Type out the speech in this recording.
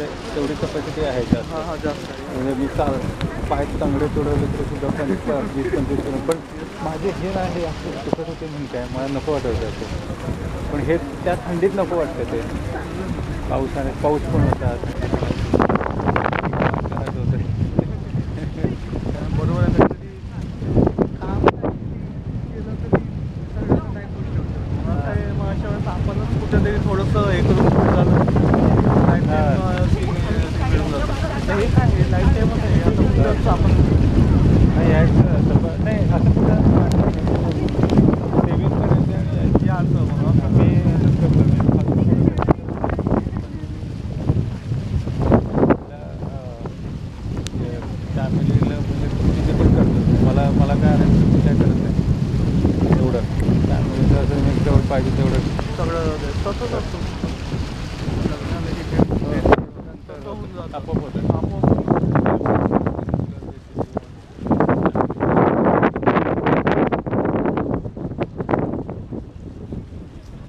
म्हणजे तेवढी कपॅसिटी आहे जास्त. हां हां जास्त आहे. म्हणजे मी पाय चांगले तुडवले तर सुद्धा 20-25 पण माझे हे नाही असं दुखत होते म्हणून काय मला नको वाटत होतं ते. पण हे त्या थंडीत नको वाटतं ते. पाऊस पण होता. करायचं होतं. बरोबर आहे. कधी काम केलं तरी सगळ्यांना नाही गोष्टी होतं. मग काय मग अशा वेळेस आपणच कुठेतरी थोडंसं हे करून पुढे झालं लाईफ टाईम मिळून जातं. तर हे काय आहे लाईफ टाईमच आहे. आता कुठंच आपण नाही यायचं नाही असं कुठं सेविंग करायचं आणि यायचं मग मी असंच करतो. फॅमिलीला म्हणजे तिथे पण करतो. मला काय आणायचं काय करत नाही एवढं. फॅमिलीचं असं मी तेवढं पाहिजे तेवढं सगळं तसंच असतं. लग्नाला नंतर होऊन जातं आपोआप होतं. आपोआप